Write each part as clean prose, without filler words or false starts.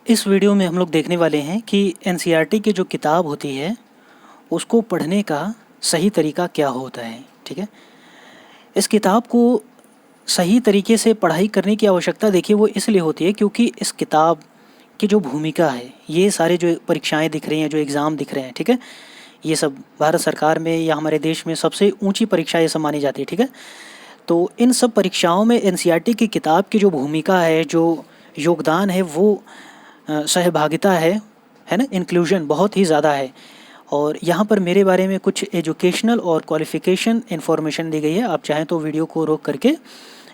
इस वीडियो में हम लोग देखने वाले हैं कि एनसीईआरटी की जो किताब होती है उसको पढ़ने का सही तरीका क्या होता है। ठीक है, इस किताब को सही तरीके से पढ़ाई करने की आवश्यकता देखिए वो इसलिए होती है क्योंकि इस किताब की जो भूमिका है, ये सारे जो परीक्षाएं दिख रही हैं, जो एग्ज़ाम दिख रहे हैं, ठीक है, ये सब भारत सरकार में या हमारे देश में सबसे ऊंची परीक्षा ये सब मानी जाती है। ठीक है, तो इन सब परीक्षाओं में एनसीईआरटी की किताब की जो भूमिका है, जो योगदान है, वो सहभागिता है ना, इंक्लूजन बहुत ही ज़्यादा है। और यहाँ पर मेरे बारे में कुछ एजुकेशनल और क्वालिफ़िकेशन इन्फॉर्मेशन दी गई है। आप चाहें तो वीडियो को रोक करके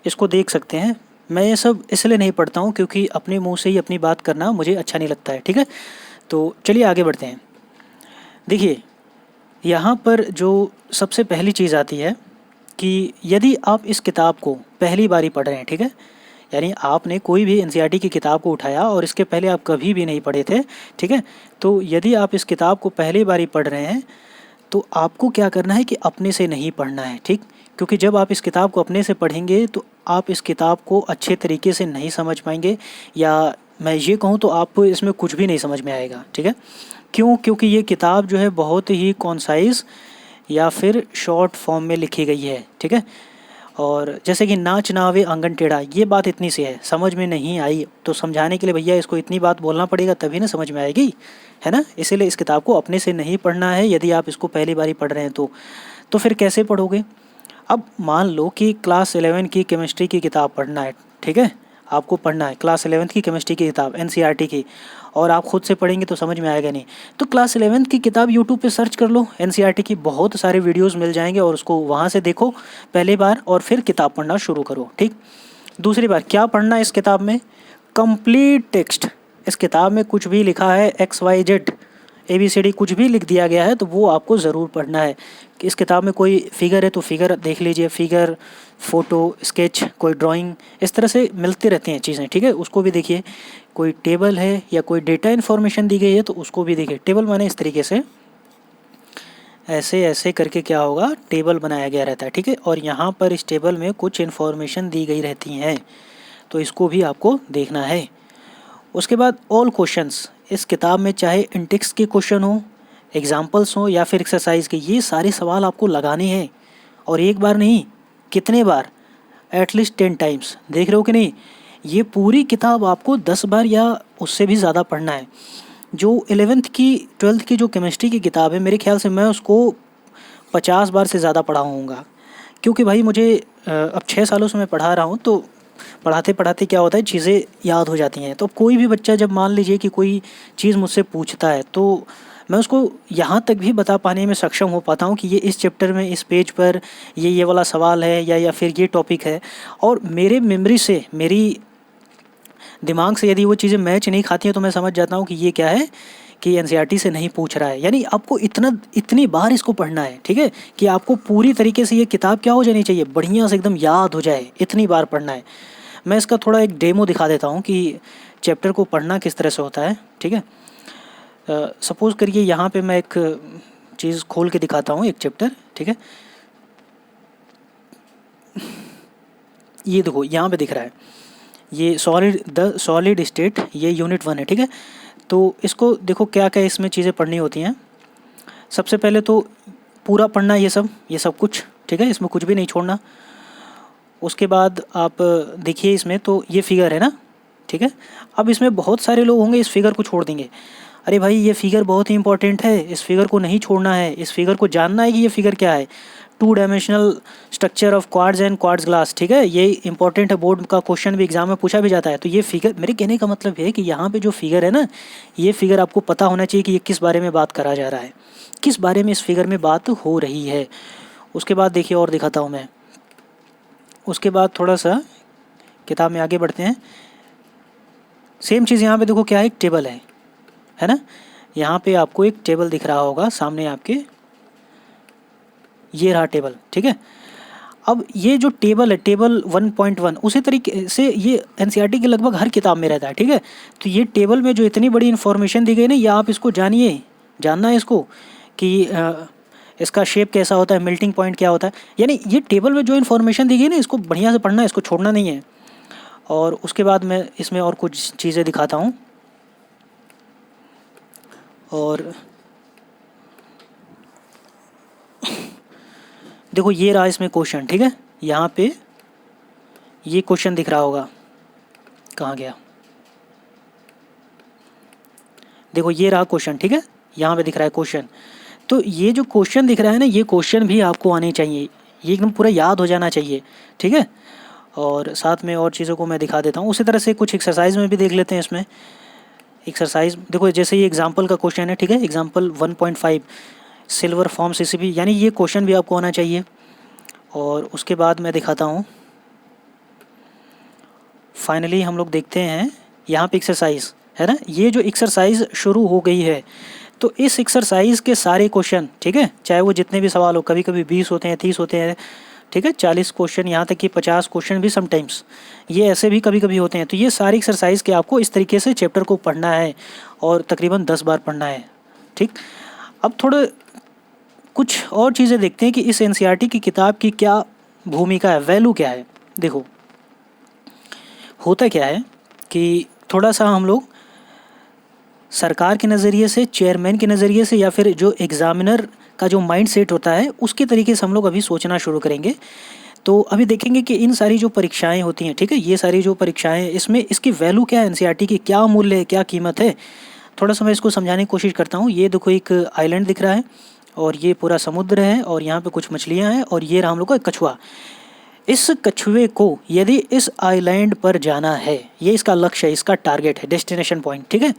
इसको देख सकते हैं। मैं ये सब इसलिए नहीं पढ़ता हूँ क्योंकि अपने मुंह से ही अपनी बात करना मुझे अच्छा नहीं लगता है। ठीक है, तो चलिए आगे बढ़ते हैं। देखिए, यहाँ पर जो सबसे पहली चीज़ आती है कि यदि आप इस किताब को पहली बार ही पढ़ रहे हैं, ठीक है, यानी आपने कोई भी एनसीईआरटी की किताब को उठाया और इसके पहले आप कभी भी नहीं पढ़े थे, ठीक है, तो यदि आप इस किताब को पहली बार ही पढ़ रहे हैं तो आपको क्या करना है कि अपने से नहीं पढ़ना है। ठीक, क्योंकि जब आप इस किताब को अपने से पढ़ेंगे तो आप इस किताब को अच्छे तरीके से नहीं समझ पाएंगे, या मैं ये कहूँ तो आपको इसमें कुछ भी नहीं समझ में आएगा। ठीक है, क्यों? क्योंकि ये किताब जो है बहुत ही कॉन्साइज़ या फिर शॉर्ट फॉर्म में लिखी गई है। ठीक है, और जैसे कि नाच नावे आंगन टेढ़ा, ये बात इतनी सी है, समझ में नहीं आई तो समझाने के लिए भैया इसको इतनी बात बोलना पड़ेगा तभी ना समझ में आएगी, है ना। इसीलिए इस किताब को अपने से नहीं पढ़ना है यदि आप इसको पहली बार ही पढ़ रहे हैं तो फिर कैसे पढ़ोगे? अब मान लो कि क्लास 11 की केमिस्ट्री की किताब पढ़ना है, ठीक है, आपको पढ़ना है क्लास 11th की केमिस्ट्री की किताब एनसीईआरटी की, और आप खुद से पढ़ेंगे तो समझ में आएगा नहीं। तो क्लास 11th की किताब यूट्यूब पे सर्च कर लो, एनसीईआरटी की बहुत सारे वीडियोस मिल जाएंगे और उसको वहाँ से देखो पहली बार और फिर किताब पढ़ना शुरू करो। ठीक, दूसरी बार क्या पढ़ना है इस किताब में? Complete text. इस किताब में कुछ भी लिखा है, XYZ ABCD कुछ भी लिख दिया गया है तो वो आपको ज़रूर पढ़ना है। कि इस किताब में कोई फिगर है तो फिगर देख लीजिए, फिगर, फ़ोटो, स्केच, कोई ड्राइंग, इस तरह से मिलती रहती हैं चीज़ें। ठीक है, उसको भी देखिए। कोई टेबल है या कोई डेटा इन्फॉर्मेशन दी गई है तो उसको भी देखिए। टेबल माने इस तरीके से ऐसे ऐसे करके क्या होगा, टेबल बनाया गया रहता है। ठीक है, और यहाँ पर इस टेबल में कुछ इन्फॉर्मेशन दी गई रहती हैं तो इसको भी आपको देखना है। उसके बाद ऑल क्वेश्चंस इस किताब में, चाहे इंटेक्स के क्वेश्चन हो, एग्जाम्पल्स हो या फिर एक्सरसाइज के, ये सारे सवाल आपको लगाने हैं। और एक बार नहीं, कितने बार? At least 10 times. देख रहे हो कि नहीं? ये पूरी किताब आपको 10 बार या उससे भी ज़्यादा पढ़ना है। जो 11th की 12th की जो केमिस्ट्री की किताब है, मेरे ख्याल से मैं उसको 50 बार से ज़्यादा पढ़ा होऊंगा, क्योंकि भाई मुझे अब 6 सालों से मैं पढ़ा रहा हूँ, तो पढ़ाते पढ़ाते क्या होता है, चीज़ें याद हो जाती हैं। तो कोई भी बच्चा जब मान लीजिए कि कोई चीज़ मुझसे पूछता है तो मैं उसको यहाँ तक भी बता पाने में सक्षम हो पाता हूँ कि ये इस चैप्टर में, इस पेज पर ये वाला सवाल है या फिर ये टॉपिक है। और मेरे मेमोरी से, मेरी दिमाग से यदि वो चीज़ें मैच नहीं खाती हैं तो मैं समझ जाता हूँ कि ये क्या है, कि एनसीईआरटी से नहीं पूछ रहा है। यानी आपको इतनी बार इसको पढ़ना है, ठीक है, कि आपको पूरी तरीके से ये किताब क्या हो जानी चाहिए, बढ़िया से एकदम याद हो जाए, इतनी बार पढ़ना है। मैं इसका थोड़ा एक डेमो दिखा देता हूँ कि चैप्टर को पढ़ना किस तरह से होता है। ठीक है, सपोज़ करिए यहाँ पे मैं एक चीज़ खोल के दिखाता हूँ, एक चैप्टर। ठीक है, ये देखो यहाँ पे दिख रहा है, ये सॉलिड स्टेट, ये यूनिट 1 है। ठीक है, तो इसको देखो क्या क्या इसमें चीज़ें पढ़नी होती हैं। सबसे पहले तो पूरा पढ़ना ये सब कुछ, ठीक है, इसमें कुछ भी नहीं छोड़ना। उसके बाद आप देखिए इसमें तो ये फिगर है ना, ठीक है। अब इसमें बहुत सारे लोग होंगे इस फिगर को छोड़ देंगे। अरे भाई, ये फिगर बहुत ही इंपॉर्टेंट है, इस फिगर को नहीं छोड़ना है, इस फिगर को जानना है कि ये फिगर क्या है। 2 dimensional structure of quartz and quartz glass, ठीक है, ये इंपॉर्टेंट है, बोर्ड का क्वेश्चन भी एग्जाम में पूछा भी जाता है। तो ये फिगर, मेरे कहने का मतलब है कि यहाँ पे जो फिगर है ना, ये फिगर आपको पता होना चाहिए कि ये किस बारे में बात करा जा रहा है, किस बारे में इस फिगर में बात हो रही है। उसके बाद देखिए और दिखाता हूँ मैं। उसके बाद थोड़ा सा किताब में आगे बढ़ते हैं। सेम चीज़ यहाँ पे देखो क्या है, एक टेबल है ना। यहाँ पे आपको एक टेबल दिख रहा होगा सामने आपके, ये रहा टेबल। ठीक है, अब ये जो टेबल है, टेबल 1.1, उसी तरीके से ये एनसीईआरटी के लगभग हर किताब में रहता है। ठीक है, तो ये टेबल में जो इतनी बड़ी इन्फॉर्मेशन दी गई ना, ये आप इसको जानिए, जानना है इसको कि इसका शेप कैसा होता है, मेल्टिंग पॉइंट क्या होता है। यानी ये टेबल में जो इन्फॉर्मेशन दी गई ना, इसको बढ़िया से पढ़ना है, इसको छोड़ना नहीं है। और उसके बाद मैं इसमें और कुछ चीज़ें दिखाता हूँ। और देखो ये रहा इसमें क्वेश्चन, ठीक है। यहाँ पे ये क्वेश्चन दिख रहा होगा, कहाँ गया, देखो ये रहा क्वेश्चन, ठीक है। यहाँ पे दिख रहा है क्वेश्चन। तो ये जो क्वेश्चन दिख रहा है ना, ये क्वेश्चन भी आपको आने चाहिए, ये एकदम पूरा याद हो जाना चाहिए, ठीक है। और साथ में और चीज़ों को मैं दिखा देता हूँ। उसी तरह से कुछ एक्सरसाइज में भी देख लेते हैं। इसमें एक्सरसाइज देखो, जैसे ये एग्जाम्पल का क्वेश्चन है, ठीक है। एग्जाम्पल 1.5 सिल्वर फॉर्म सीसीबी, यानी ये क्वेश्चन भी आपको आना चाहिए। और उसके बाद मैं दिखाता हूँ। फाइनली हम लोग देखते हैं यहाँ पे एक्सरसाइज है ना, ये जो एक्सरसाइज शुरू हो गई है, तो इस एक्सरसाइज के सारे क्वेश्चन, ठीक है, चाहे वो जितने भी सवाल हो, कभी कभी 20 होते हैं, 30 होते हैं, ठीक है, 40 क्वेश्चन, यहाँ तक कि 50 क्वेश्चन भी समटाइम्स ये ऐसे भी कभी कभी होते हैं। तो ये सारी एक्सरसाइज के आपको इस तरीके से चैप्टर को पढ़ना है और तकरीबन 10 बार पढ़ना है, ठीक। अब थोड़ा कुछ और चीज़ें देखते हैं कि इस एनसीईआरटी की किताब की क्या भूमिका है, वैल्यू क्या है। देखो होता क्या है कि थोड़ा सा हम लोग सरकार के नज़रिए से, चेयरमैन के नज़रिए से, या फिर जो एग्ज़ामिनर का जो माइंड सेट होता है उसके तरीके से हम लोग अभी सोचना शुरू करेंगे। तो अभी देखेंगे कि इन सारी जो परीक्षाएं होती हैं, ठीक है, ये सारी जो परीक्षाएं, इसमें इसकी वैल्यू क्या है, एनसीईआरटी की क्या मूल्य है, क्या कीमत है। थोड़ा सा मैं इसको समझाने की कोशिश करता हूँ। ये देखो एक आइलैंड दिख रहा है और ये पूरा समुद्र है और यहाँ पे कुछ मछलियाँ हैं और ये रहा हम लोग का कछुआ। इस कछुए को यदि इस आइलैंड पर जाना है, ये इसका लक्ष्य है, इसका टारगेट है, डेस्टिनेशन पॉइंट, ठीक है।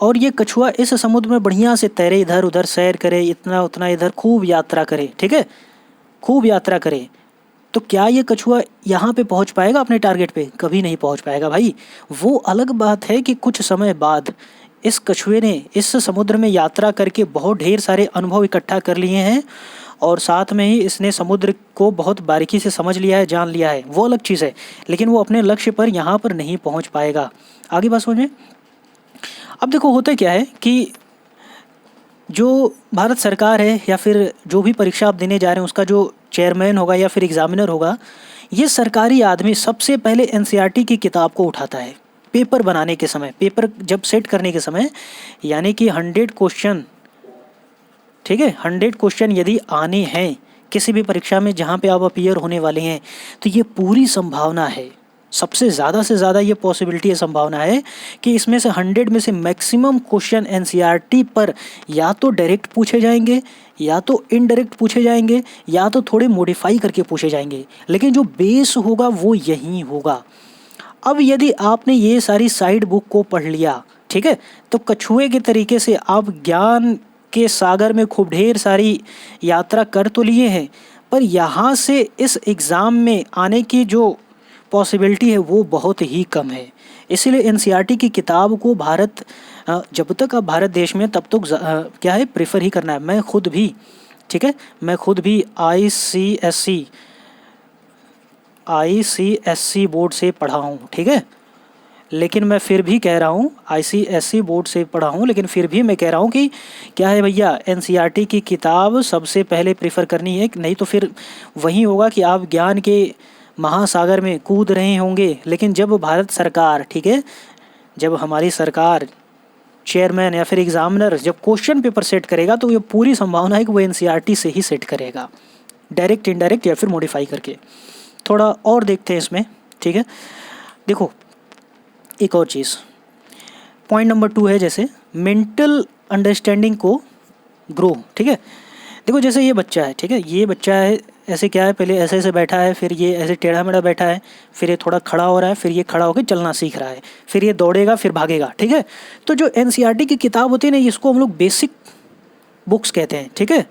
और ये कछुआ इस समुद्र में बढ़िया से तैरे, इधर उधर सैर करे, इतना उतना इधर खूब यात्रा करे, ठीक है, खूब यात्रा करे। तो क्या ये कछुआ यहाँ पे पहुँच पाएगा अपने टारगेट पे? कभी नहीं पहुँच पाएगा भाई। वो अलग बात है कि कुछ समय बाद इस कछुए ने इस समुद्र में यात्रा करके बहुत ढेर सारे अनुभव इकट्ठा कर लिए हैं और साथ में ही इसने समुद्र को बहुत बारीकी से समझ लिया है, जान लिया है, वो अलग चीज़ है। लेकिन वो अपने लक्ष्य पर यहाँ पर नहीं पहुँच पाएगा। आगे बात समझ में। अब देखो होता क्या है कि जो भारत सरकार है या फिर जो भी परीक्षा आप देने जा रहे हैं उसका जो चेयरमैन होगा या फिर एग्जामिनर होगा, ये सरकारी आदमी सबसे पहले एनसीईआरटी की किताब को उठाता है पेपर बनाने के समय, पेपर जब सेट करने के समय, यानी कि 100 क्वेश्चन, ठीक है, 100 क्वेश्चन यदि आने हैं किसी भी परीक्षा में जहाँ पे आप अपीयर होने वाले हैं, तो ये पूरी संभावना है, सबसे ज़्यादा से ज़्यादा ये पॉसिबिलिटी है, संभावना है कि इसमें से 100 में से मैक्सिमम क्वेश्चन एनसीईआरटी पर या तो डायरेक्ट पूछे जाएंगे, या तो इनडायरेक्ट पूछे जाएंगे, या तो थोड़े मॉडिफाई करके पूछे जाएंगे, लेकिन जो बेस होगा वो यही होगा। अब यदि आपने ये सारी साइड बुक को पढ़ लिया, ठीक है, तो कछुए के तरीके से आप ज्ञान के सागर में खूब ढेर सारी यात्रा कर तो लिए हैं, पर यहाँ से इस एग्ज़ाम में आने की जो पॉसिबिलिटी है वो बहुत ही कम है। इसीलिए एनसीईआरटी की किताब को भारत, जब तक आप भारत देश में, तब तक क्या है, प्रेफर ही करना है। मैं खुद भी, ठीक है, मैं खुद भी आईसीएससी बोर्ड से पढ़ा हूँ, ठीक है, लेकिन मैं फिर भी कह रहा हूँ, आईसीएससी बोर्ड से पढ़ा हूँ, लेकिन फिर भी मैं कह रहा हूँ कि क्या है भैया, एनसीईआरटी की किताब सबसे पहले प्रेफर करनी है, नहीं तो फिर वही होगा कि आप ज्ञान के महासागर में कूद रहे होंगे। लेकिन जब भारत सरकार, ठीक है, जब हमारी सरकार, चेयरमैन या फिर एग्जामिनर जब क्वेश्चन पेपर सेट करेगा, तो ये पूरी संभावना है कि वो एनसीईआरटी से ही सेट करेगा, डायरेक्ट, इनडायरेक्ट या फिर मॉडिफाई करके। थोड़ा और देखते हैं इसमें, ठीक है। देखो एक और चीज़, पॉइंट नंबर 2 है जैसे मेंटल अंडरस्टैंडिंग को ग्रो, ठीक है। देखो जैसे ये बच्चा है, ठीक है, ये बच्चा है, ऐसे क्या है, पहले ऐसे ऐसे बैठा है, फिर ये ऐसे टेढ़ा मेढ़ा बैठा है, फिर ये थोड़ा खड़ा हो रहा है, फिर ये खड़ा होकर चलना सीख रहा है, फिर ये दौड़ेगा, फिर भागेगा, ठीक है। तो जो एनसीईआरटी की किताब होती है ना, इसको हम लोग बेसिक बुक्स कहते हैं, ठीक है,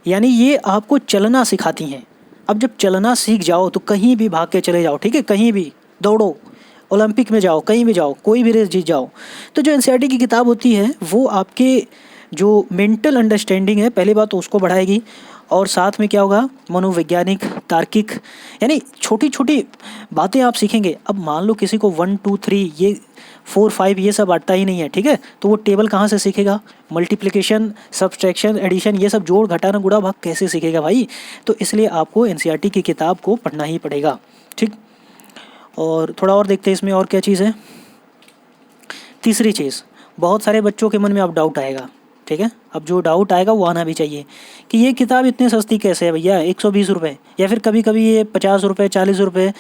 यानी ये आपको चलना सिखाती हैं। अब जब चलना सीख जाओ तो कहीं भी भाग के चले जाओ, ठीक है, कहीं भी दौड़ो, ओलंपिक में जाओ, कहीं भी जाओ, कोई भी रेस जीत जाओ। तो जो एनसीईआरटी की किताब होती है वो आपके जो मेंटल अंडरस्टैंडिंग है, पहली बात तो उसको बढ़ाएगी, और साथ में क्या होगा, मनोवैज्ञानिक, तार्किक, यानी छोटी छोटी बातें आप सीखेंगे। अब मान लो किसी को 1 2 3 ये 4 5 ये सब आता ही नहीं है, ठीक है, तो वो टेबल कहाँ से सीखेगा, मल्टीप्लिकेशन, सब्सट्रैक्शन, एडिशन, ये सब जोड़ घटाना गुणा भाग कैसे सीखेगा भाई। तो इसलिए आपको एनसीईआरटी की किताब को पढ़ना ही पड़ेगा, ठीक। और थोड़ा और देखते हैं इसमें और क्या चीज़ है। तीसरी चीज़, बहुत सारे बच्चों के मन में अब डाउट आएगा, ठीक है। अब जो डाउट आएगा वो आना भी चाहिए कि ये किताब इतनी सस्ती कैसे है भैया, 120 रुपये, या फिर कभी कभी ये 50 रुपये 40 रुपये,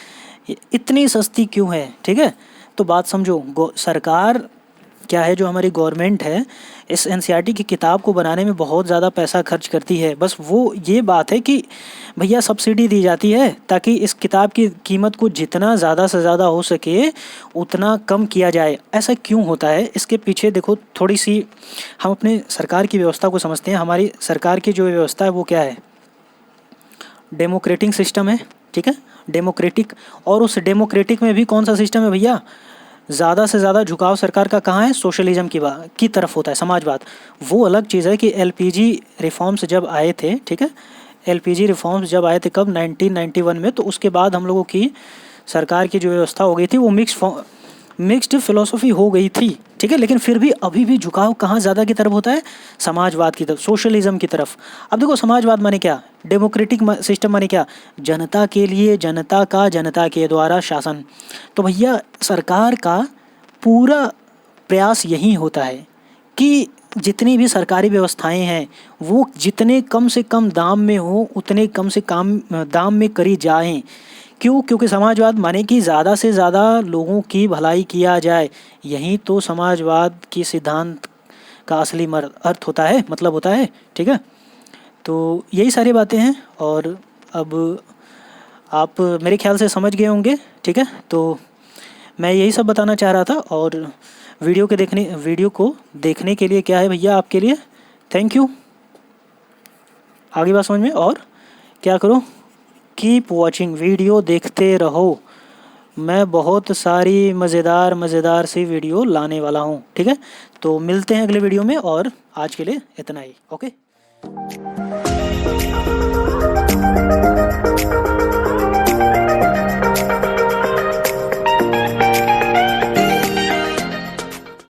इतनी सस्ती क्यों है, ठीक है। तो बात समझो, सरकार क्या है, जो हमारी गवर्नमेंट है, इस एनसीईआरटी की किताब को बनाने में बहुत ज़्यादा पैसा खर्च करती है। बस वो ये बात है कि भैया सब्सिडी दी जाती है ताकि इस किताब की कीमत को जितना ज़्यादा से ज़्यादा हो सके उतना कम किया जाए। ऐसा क्यों होता है, इसके पीछे देखो थोड़ी सी हम अपने सरकार की व्यवस्था को समझते हैं। हमारी सरकार की जो व्यवस्था है वो क्या है, डेमोक्रेटिक सिस्टम है, ठीक है, डेमोक्रेटिक। और उस डेमोक्रेटिक में भी कौन सा सिस्टम है भैया, ज़्यादा से ज़्यादा झुकाव सरकार का कहाँ है, सोशलिज्म की तरफ होता है, समाजवाद। वो अलग चीज़ है कि एलपीजी रिफॉर्म्स जब आए थे, ठीक है, एलपीजी रिफॉर्म्स जब आए थे कब, 1991 में, तो उसके बाद हम लोगों की सरकार की जो व्यवस्था हो गई थी वो मिक्स्ड फिलोसफी हो गई थी, ठीक है। लेकिन फिर भी अभी भी झुकाव कहाँ ज़्यादा की तरफ होता है, समाजवाद की तरफ, सोशलिज्म की तरफ। अब देखो समाजवाद माने क्या, डेमोक्रेटिक सिस्टम माने क्या, जनता के लिए, जनता का, जनता के द्वारा शासन। तो भैया सरकार का पूरा प्रयास यही होता है कि जितनी भी सरकारी व्यवस्थाएं हैं वो जितने कम से कम दाम में हो उतने कम से कम दाम में करी जाएं। क्यों, क्योंकि समाजवाद माने कि ज़्यादा से ज़्यादा लोगों की भलाई किया जाए। यही तो समाजवाद की सिद्धांत का असली अर्थ होता है, मतलब होता है, ठीक है। तो यही सारी बातें हैं और अब आप मेरे ख्याल से समझ गए होंगे, ठीक है। तो मैं यही सब बताना चाह रहा था। और वीडियो को देखने के लिए क्या है भैया आपके लिए, थैंक यू। आगे बात समझ में, और क्या करो, कीप वॉचिंग, वीडियो देखते रहो। मैं बहुत सारी मज़ेदार सी वीडियो लाने वाला हूँ, ठीक है। तो मिलते हैं अगले वीडियो में, और आज के लिए इतना ही, ओके।